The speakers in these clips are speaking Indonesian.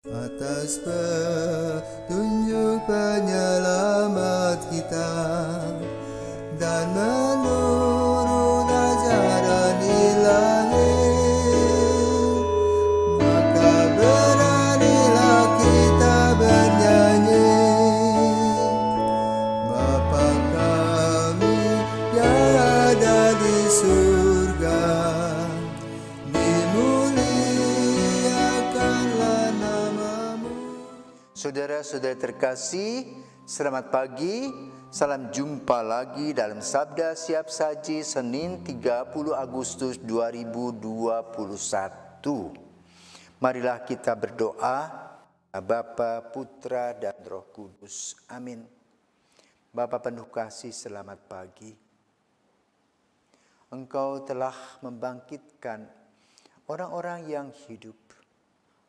Atas petunjuk penyelamat kita dan menurut ajaran ilahi, maka beranilah kita bernyanyi. Bapa kami yang ada di surga, dimuliakanlah namamu. Saudara-saudara terkasih, selamat pagi. Salam jumpa lagi dalam Sabda Siap Saji Senin 30 Agustus 2021. Marilah kita berdoa, Bapa, Putra, dan Roh Kudus. Amin. Bapa penuh kasih, selamat pagi. Engkau telah membangkitkan orang-orang yang hidup,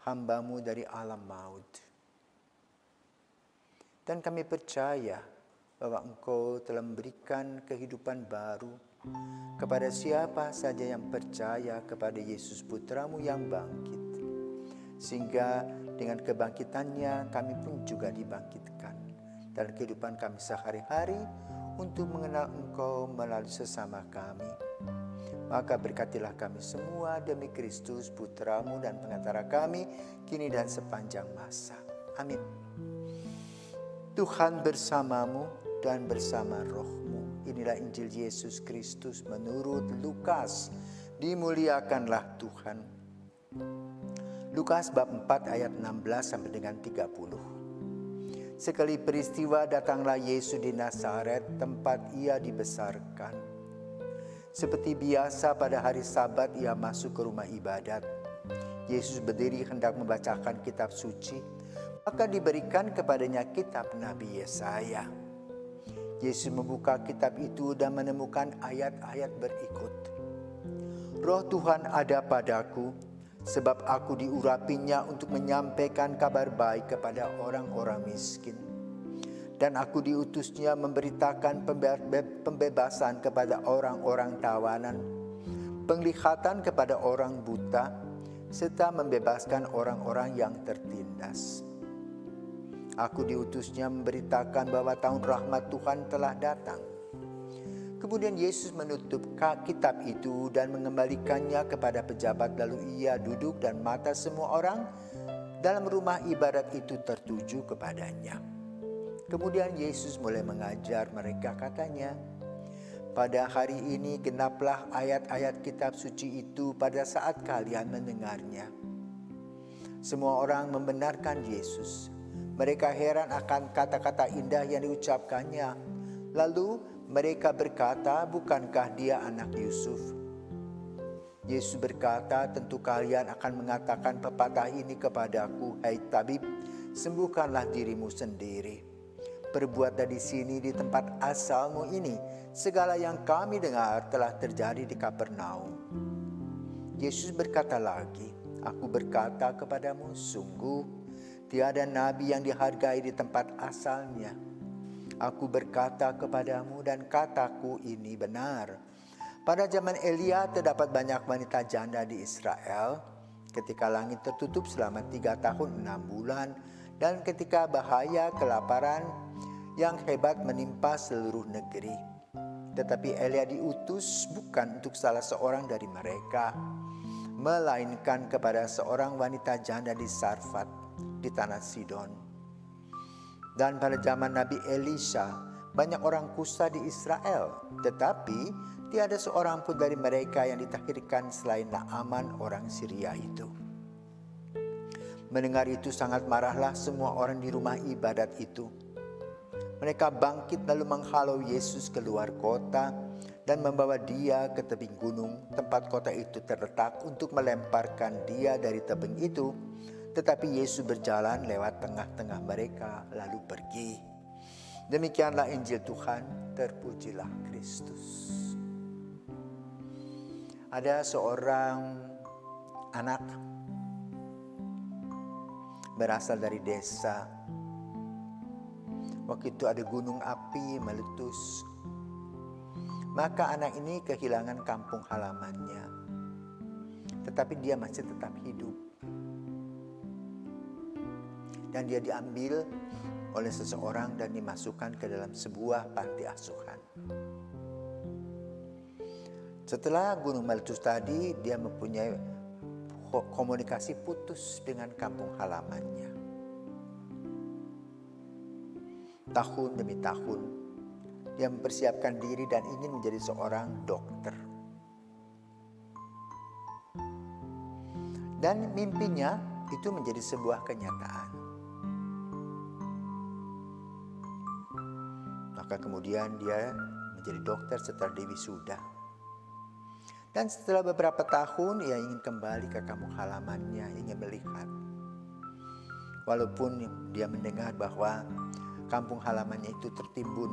hamba-Mu dari alam maut. Dan kami percaya bahwa Engkau telah memberikan kehidupan baru kepada siapa saja yang percaya kepada Yesus Putra-Mu yang bangkit. Sehingga dengan kebangkitannya kami pun juga dibangkitkan dalam kehidupan kami sehari-hari untuk mengenal Engkau melalui sesama kami. Maka berkatilah kami semua demi Kristus Putra-Mu dan pengantara kami kini dan sepanjang masa. Amin. Tuhan bersamamu dan bersama rohmu. Inilah Injil Yesus Kristus menurut Lukas. Dimuliakanlah Tuhan. Lukas bab 4 ayat 16 sampai dengan 30. Sekali peristiwa datanglah Yesus di Nazaret, tempat ia dibesarkan. Seperti biasa pada hari Sabat ia masuk ke rumah ibadat. Yesus berdiri hendak membacakan kitab suci. Maka diberikan kepadanya kitab Nabi Yesaya. Yesus membuka kitab itu dan menemukan ayat-ayat berikut. Roh Tuhan ada padaku, sebab aku diurapinya untuk menyampaikan kabar baik kepada orang-orang miskin. Dan aku diutusnya memberitakan pembebasan kepada orang-orang tawanan, penglihatan kepada orang buta, serta membebaskan orang-orang yang tertindas. Aku diutusnya memberitakan bahwa tahun rahmat Tuhan telah datang. Kemudian Yesus menutup kitab itu dan mengembalikannya kepada pejabat, lalu ia duduk dan mata semua orang dalam rumah ibadat itu tertuju kepadanya. Kemudian Yesus mulai mengajar mereka, katanya, "Pada hari ini genaplah ayat-ayat kitab suci itu pada saat kalian mendengarnya." Semua orang membenarkan Yesus. Mereka heran akan kata-kata indah yang diucapkannya. Lalu mereka berkata, "Bukankah dia anak Yusuf?" Yesus berkata, "Tentu kalian akan mengatakan pepatah ini kepadaku, 'Hai tabib, sembuhkanlah dirimu sendiri. Perbuatlah di sini di tempat asalmu ini segala yang kami dengar telah terjadi di Kapernaum.'" Yesus berkata lagi, "Aku berkata kepadamu, sungguh tiada nabi yang dihargai di tempat asalnya. Aku berkata kepadamu dan kataku ini benar. Pada zaman Elia terdapat banyak wanita janda di Israel, ketika langit tertutup selama 3 tahun 6 bulan, dan ketika bahaya kelaparan yang hebat menimpa seluruh negeri. Tetapi Elia diutus bukan untuk salah seorang dari mereka, melainkan kepada seorang wanita janda di Sarfat, di tanah Sidon. Dan pada zaman Nabi Elisha, banyak orang kusta di Israel, tetapi tiada seorang pun dari mereka yang ditahirkan selain Naaman orang Syria itu." Mendengar itu sangat marahlah semua orang di rumah ibadat itu. Mereka bangkit lalu menghalau Yesus keluar kota dan membawa dia ke tebing gunung tempat kota itu terletak untuk melemparkan dia dari tebing itu. Tetapi Yesus berjalan lewat tengah-tengah mereka lalu pergi. Demikianlah Injil Tuhan, terpujilah Kristus. Ada seorang anak berasal dari desa. Waktu itu ada gunung api meletus. Maka anak ini kehilangan kampung halamannya. Tetapi dia masih tetap hidup. Dan dia diambil oleh seseorang dan dimasukkan ke dalam sebuah panti asuhan. Setelah gunung meletus tadi, dia mempunyai komunikasi putus dengan kampung halamannya. Tahun demi tahun, dia mempersiapkan diri dan ingin menjadi seorang dokter. Dan mimpinya itu menjadi sebuah kenyataan. Maka kemudian dia menjadi dokter setelah diwisuda. Dan setelah beberapa tahun ia ingin kembali ke kampung halamannya, ingin melihat. Walaupun dia mendengar bahwa kampung halamannya itu tertimbun,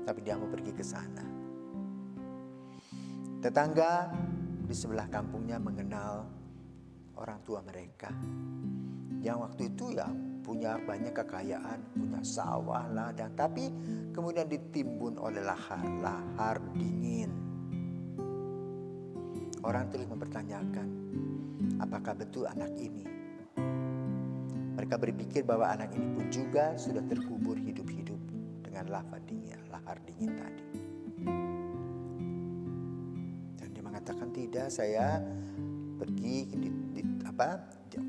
tapi dia mau pergi ke sana. Tetangga di sebelah kampungnya mengenal orang tua mereka yang waktu itu ya punya banyak kekayaan, punya sawah, ladang, tapi kemudian ditimbun oleh lahar dingin. Orang terus mempertanyakan, apakah betul anak ini? Mereka berpikir bahwa anak ini pun juga sudah terkubur hidup-hidup dengan lahar dingin tadi. Dan dia mengatakan, tidak, saya pergi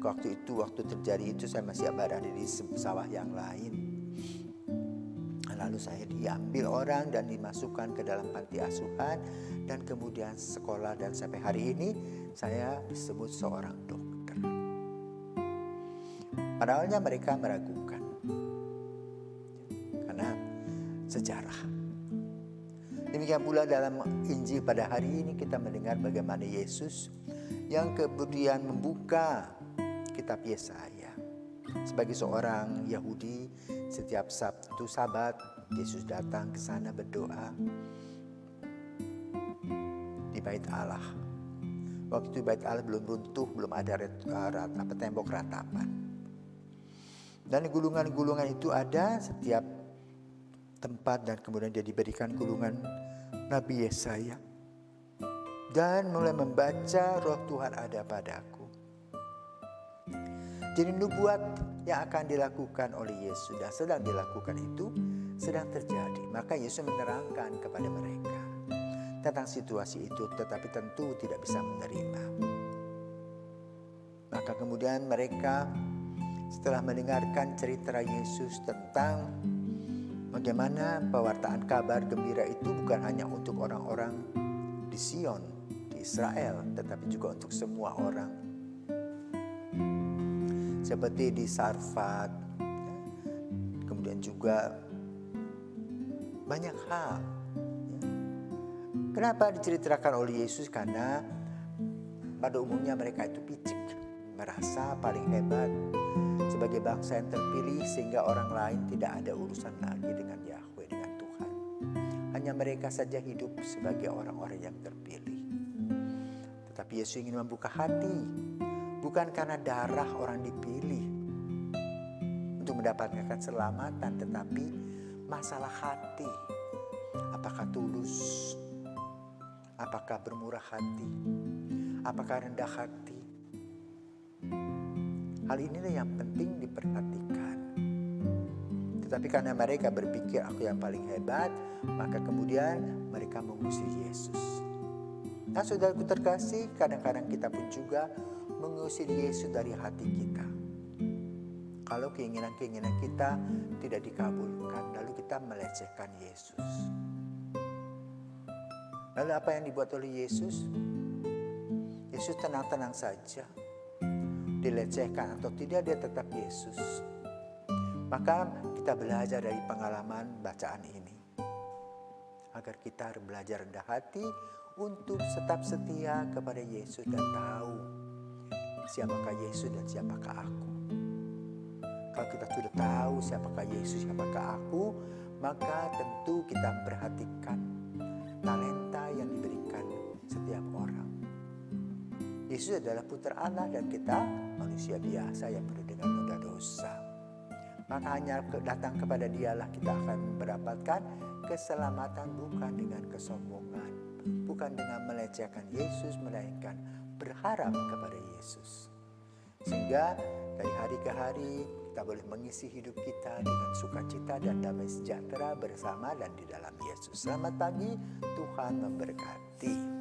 waktu terjadi itu saya masih berada di sawah yang lain. Lalu saya diambil orang dan dimasukkan ke dalam panti asuhan dan kemudian sekolah, dan sampai hari ini saya disebut seorang dokter. Padahal mereka meragukan karena sejarah. Demikian pula dalam Injil pada hari ini kita mendengar bagaimana Yesus yang kemudian membuka kitab Yesaya. Sebagai seorang Yahudi, setiap Sabtu Sabat Yesus datang ke sana berdoa di Bait Allah. Waktu itu Bait Allah belum runtuh, belum ada tembok ratapan. Dan gulungan-gulungan itu ada setiap tempat, dan kemudian dia diberikan gulungan Nabi Yesaya. Dan mulai membaca, roh Tuhan ada padaku. Jadi nubuat yang akan dilakukan oleh Yesus dan sedang dilakukan itu sedang terjadi. Maka Yesus menerangkan kepada mereka tentang situasi itu, tetapi tentu tidak bisa menerima. Maka kemudian mereka setelah mendengarkan cerita Yesus tentang bagaimana pewartaan kabar gembira itu bukan hanya untuk orang-orang di Sion, di Israel, tetapi juga untuk semua orang. Seperti di Sarfat, kemudian juga banyak hal. Kenapa diceritakan oleh Yesus? Karena pada umumnya mereka itu picik, merasa paling hebat sebagai bangsa yang terpilih, sehingga orang lain tidak ada urusan lagi dengan Yahweh, dengan Tuhan. Hanya mereka saja hidup sebagai orang-orang yang terpilih. Tetapi Yesus ingin membuka hati, bukan karena darah orang dipilih untuk mendapatkan keselamatan, tetapi masalah hati. Apakah tulus? Apakah bermurah hati? Apakah rendah hati? Hal inilah yang penting diperhatikan. Tetapi karena mereka berpikir aku yang paling hebat, maka kemudian mereka mengusir Yesus. Nah, saudaraku terkasih, kadang-kadang kita pun juga mengusir Yesus dari hati kita. Kalau keinginan-keinginan kita tidak dikabulkan, lalu kita melecehkan Yesus. Lalu apa yang dibuat oleh Yesus? Yesus tenang-tenang saja. Dilecehkan atau tidak, dia tetap Yesus. Maka kita belajar dari pengalaman bacaan ini, agar kita belajar rendah hati untuk tetap setia kepada Yesus dan tahu siapakah Yesus dan siapakah aku. Kalau kita sudah tahu siapakah Yesus, siapakah aku, maka tentu kita perhatikan talenta yang diberikan setiap orang. Yesus adalah putra Allah dan kita manusia biasa yang penuh dengan noda dosa. Maka hanya datang kepada Dialah kita akan mendapatkan keselamatan, bukan dengan kesombongan, bukan dengan melecehkan Yesus, melainkan berharap kepada Yesus. Sehingga dari hari ke hari kita boleh mengisi hidup kita dengan sukacita dan damai sejahtera bersama dan di dalam Yesus. Selamat pagi, Tuhan memberkati.